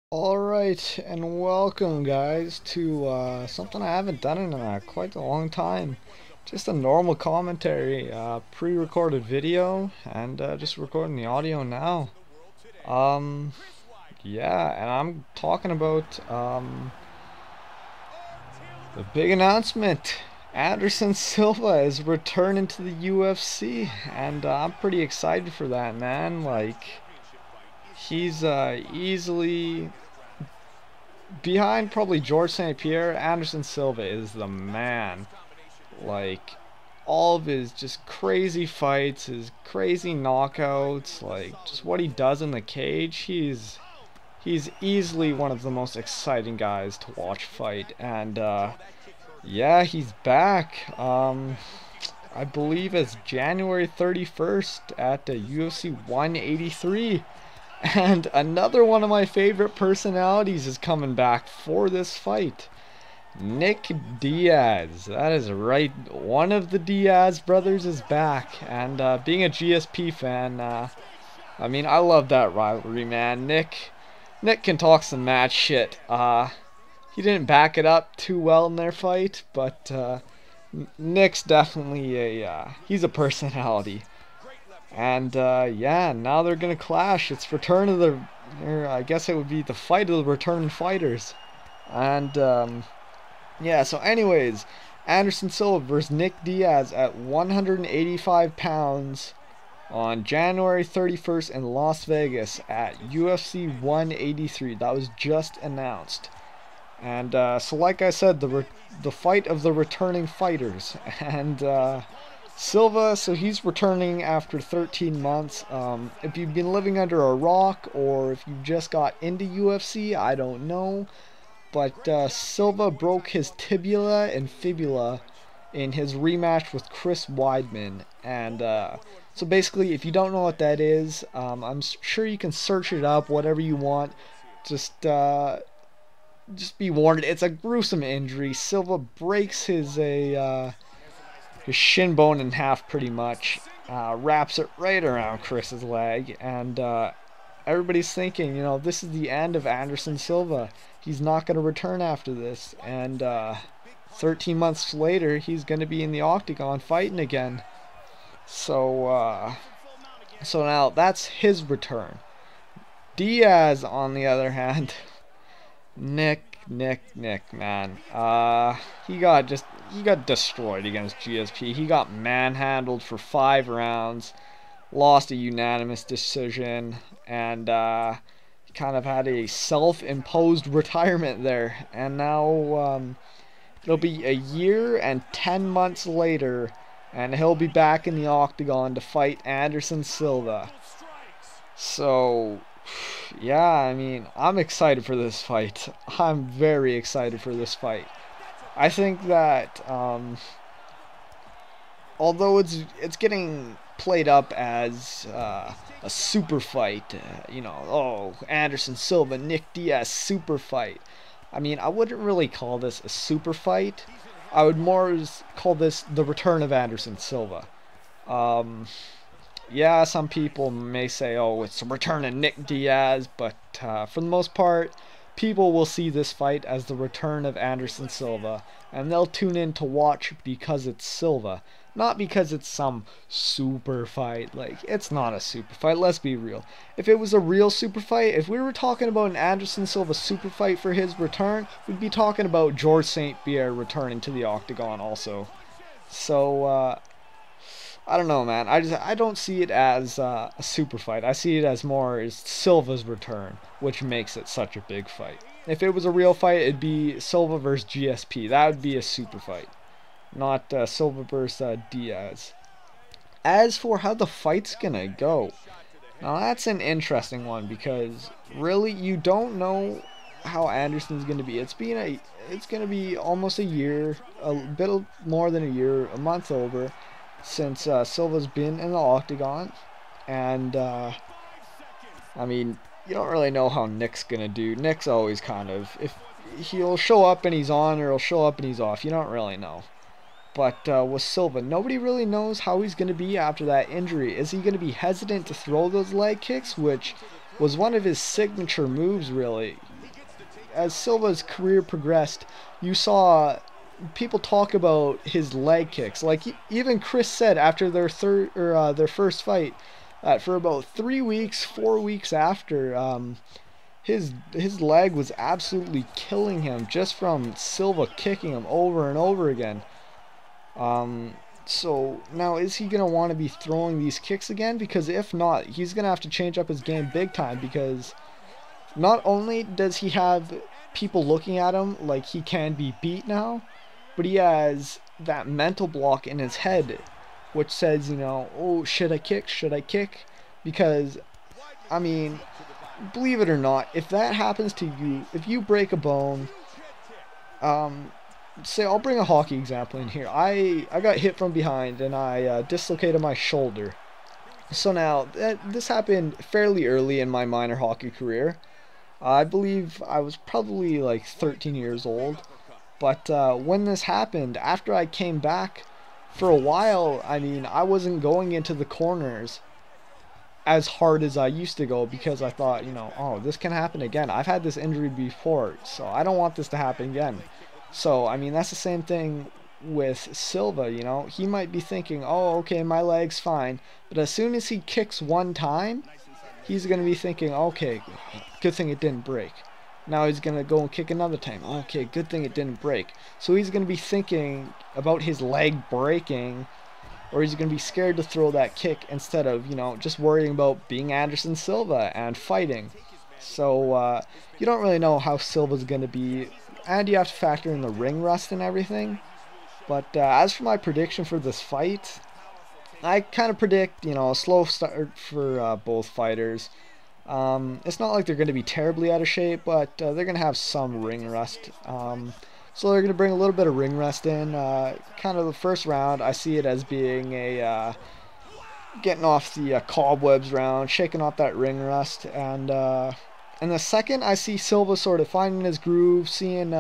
Alright, and welcome guys to something I haven't done in quite a long time. Just a normal commentary, pre-recorded video, and just recording the audio now. Um, yeah, and I'm talking about the big announcement. Anderson Silva is returning to the UFC, and I'm pretty excited for that, man. Like, he's easily behind probably George St-Pierre. Anderson Silva is the man. Like, all of his just crazy fights, his crazy knockouts, like just what he does in the cage, he's easily one of the most exciting guys to watch fight. And yeah, he's back. I believe it's January 31st at the UFC 183. And another one of my favorite personalities is coming back for this fight. Nick Diaz. That is right. One of the Diaz brothers is back. And being a GSP fan, I mean, I love that rivalry, man. Nick can talk some mad shit. He didn't back it up too well in their fight, but Nick's definitely he's a personality. And yeah, now they're gonna clash. It's return of the, or I guess it would be the fight of the returning fighters. And yeah, so anyways, Anderson Silva versus Nick Diaz at 185 pounds on January 31st in Las Vegas at UFC 183. That was just announced. And so like I said, the fight of the returning fighters. And Silva, so he's returning after 13 months. If you've been living under a rock or if you just got into UFC, I don't know. But Silva broke his tibia and fibula in his rematch with Chris Weidman. And so basically, if you don't know what that is, I'm sure you can search it up, whatever you want. Just be warned, it's a gruesome injury. Silva breaks his shin bone in half pretty much, wraps it right around Chris's leg, and everybody's thinking, you know, this is the end of Anderson Silva. He's not going to return after this, and 13 months later, he's going to be in the octagon fighting again. So, so now that's his return. Diaz, on the other hand, Nick, man. He got destroyed against GSP. He got manhandled for 5 rounds, lost a unanimous decision, and kind of had a self-imposed retirement there. And now it'll be a year and 10 months later, and he'll be back in the octagon to fight Anderson Silva. So yeah, I mean, I'm excited for this fight. I'm very excited for this fight. I think that although it's getting played up as a super fight, you know, oh, Anderson Silva, Nick Diaz super fight. I mean, I wouldn't really call this a super fight. I would more call this the return of Anderson Silva. Yeah, some people may say, oh, it's a return of Nick Diaz, but for the most part, people will see this fight as the return of Anderson Silva, and they'll tune in to watch because it's Silva, not because it's some super fight. Like, it's not a super fight, let's be real. If it was a real super fight, if we were talking about an Anderson Silva super fight for his return, we'd be talking about George St-Pierre returning to the octagon also. So, I don't know, man. I don't see it as a super fight. I see it as more as Silva's return, which makes it such a big fight. If it was a real fight, it'd be Silva versus GSP. That would be a super fight, not Silva versus Diaz. As for how the fight's gonna go, now that's an interesting one because really you don't know how Anderson's gonna be. It's gonna be almost a year, a bit more than a year, a month over, since Silva's been in the octagon, and I mean, you don't really know how Nick's gonna do. Nick's always kind of, if he'll show up and he's on, or he'll show up and he's off. You don't really know. But with Silva, nobody really knows how he's gonna be after that injury. Is he gonna be hesitant to throw those leg kicks, which was one of his signature moves, really? as Silva's career progressed, you saw people talk about his leg kicks. Like even Chris said after their first fight, for about 3 weeks, 4 weeks after, his leg was absolutely killing him just from Silva kicking him over and over again. So now is he going to want to be throwing these kicks again? Because if not, he's going to have to change up his game big time, because not only does he have people looking at him like he can be beat now, but he has that mental block in his head which says, you know, oh, should I kick? Should I kick? Because, I mean, believe it or not, if that happens to you, if you break a bone, say, I'll bring a hockey example in here. I got hit from behind and I dislocated my shoulder. So now, this happened fairly early in my minor hockey career. I believe I was probably like 13 years old. But when this happened, after I came back, for a while, I mean, I wasn't going into the corners as hard as I used to go, because I thought, you know, oh, this can happen again. I've had this injury before, so I don't want this to happen again. So, I mean, that's the same thing with Silva, you know. He might be thinking, oh, okay, my leg's fine. But as soon as he kicks one time, he's going to be thinking, okay, good thing it didn't break. Now he's going to go and kick another time. Okay, good thing it didn't break. So he's going to be thinking about his leg breaking, or he's going to be scared to throw that kick instead of, you know, just worrying about being Anderson Silva and fighting. So you don't really know how Silva's going to be, and you have to factor in the ring rust and everything. But as for my prediction for this fight, I kind of predict, you know, a slow start for both fighters. It's not like they're going to be terribly out of shape, but they're going to have some ring rust. So they're going to bring a little bit of ring rust in. Kind of the first round, I see it as being a getting off the cobwebs round, shaking off that ring rust. And in the second, I see Silva sort of finding his groove, seeing,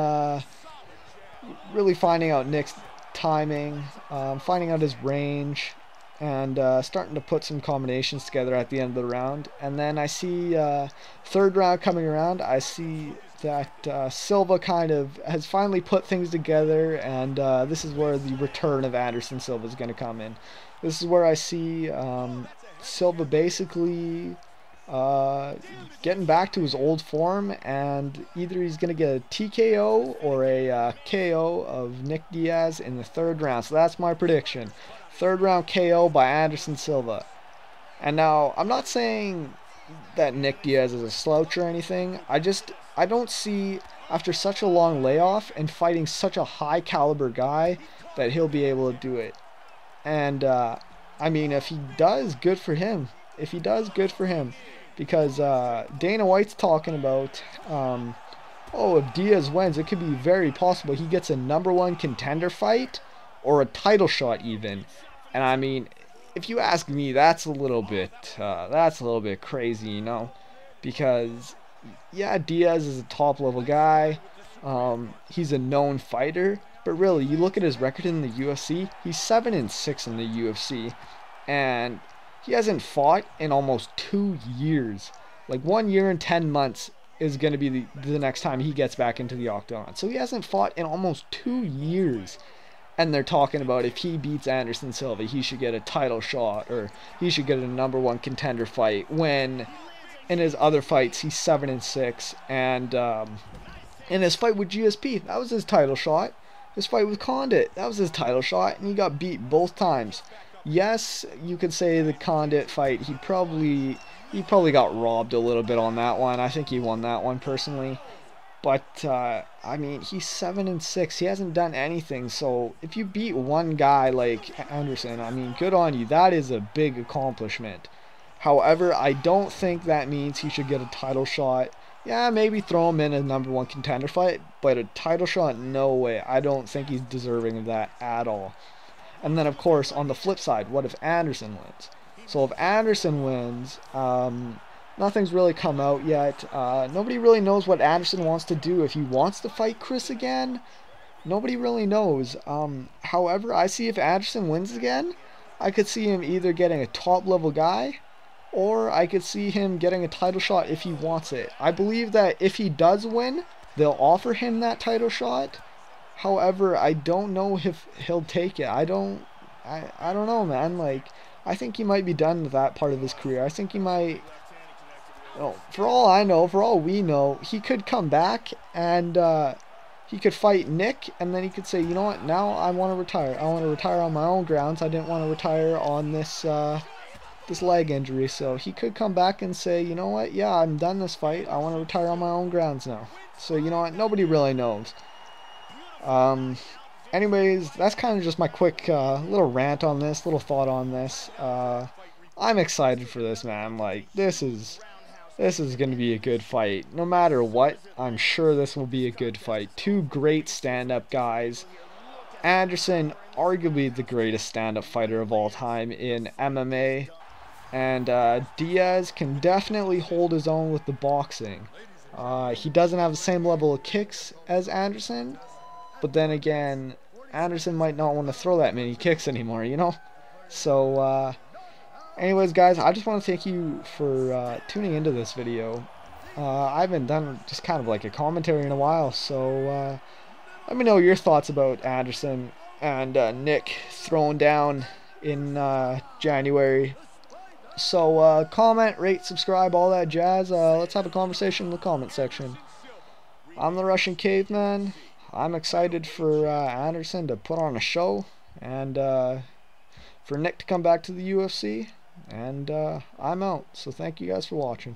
really finding out Nick's timing, finding out his range, and starting to put some combinations together at the end of the round. And then I see third round coming around, I see that Silva kind of has finally put things together, and this is where the return of Anderson Silva is going to come in. This is where I see Silva basically getting back to his old form, and either he's going to get a TKO or a KO of Nick Diaz in the third round. So that's my prediction. Third round KO by Anderson Silva. And now, I'm not saying that Nick Diaz is a slouch or anything. I don't see, after such a long layoff and fighting such a high caliber guy, that he'll be able to do it. And, I mean, if he does, good for him. If he does, good for him. Because Dana White's talking about, oh, if Diaz wins, it could be very possible he gets a #1 contender fight or a title shot even. And I mean, if you ask me, that's a little bit crazy, you know, because yeah, Diaz is a top level guy. He's a known fighter, but really, you look at his record in the UFC. He's 7-6 in the UFC, and he hasn't fought in almost 2 years. Like 1 year and 10 months is going to be the next time he gets back into the octagon. So he hasn't fought in almost 2 years. And they're talking about if he beats Anderson Silva, he should get a title shot, or he should get a #1 contender fight, when in his other fights he's 7-6. And in his fight with GSP, that was his title shot. His fight with Condit, that was his title shot, and he got beat both times. Yes, you could say the Condit fight, he probably got robbed a little bit on that one. I think he won that one personally. But, I mean, he's 7-6. He hasn't done anything. So, if you beat one guy like Anderson, I mean, good on you. That is a big accomplishment. However, I don't think that means he should get a title shot. Yeah, maybe throw him in a #1 contender fight. But a title shot, no way. I don't think he's deserving of that at all. And then, of course, on the flip side, what if Anderson wins? So, if Anderson wins, nothing's really come out yet. Nobody really knows what Anderson wants to do. If he wants to fight Chris again, nobody really knows. However, I see if Anderson wins again, I could see him either getting a top-level guy, or I could see him getting a title shot if he wants it. I believe that if he does win, they'll offer him that title shot. However, I don't know if he'll take it. I don't know, man. Like, I think he might be done with that part of his career. I think he might. Oh, for all I know, for all we know, he could come back and he could fight Nick, and then he could say, you know what, now I want to retire. I want to retire on my own grounds. I didn't want to retire on this this leg injury. So he could come back and say, you know what, yeah, I'm done this fight. I want to retire on my own grounds now. So you know what, nobody really knows. Anyways, that's kind of just my quick little rant on this, little thought on this. I'm excited for this, man. Like, this is going to be a good fight. No matter what, I'm sure this will be a good fight. Two great stand-up guys. Anderson, arguably the greatest stand-up fighter of all time in MMA. And Diaz can definitely hold his own with the boxing. He doesn't have the same level of kicks as Anderson. But then again, Anderson might not want to throw that many kicks anymore, you know? So, anyways, guys, I just want to thank you for tuning into this video. I haven't done just kind of like a commentary in a while, so let me know your thoughts about Anderson and Nick throwing down in January. So comment, rate, subscribe, all that jazz. Let's have a conversation in the comment section. I'm the Russian Caveman. I'm excited for Anderson to put on a show, and for Nick to come back to the UFC. And I'm out. So thank you guys for watching.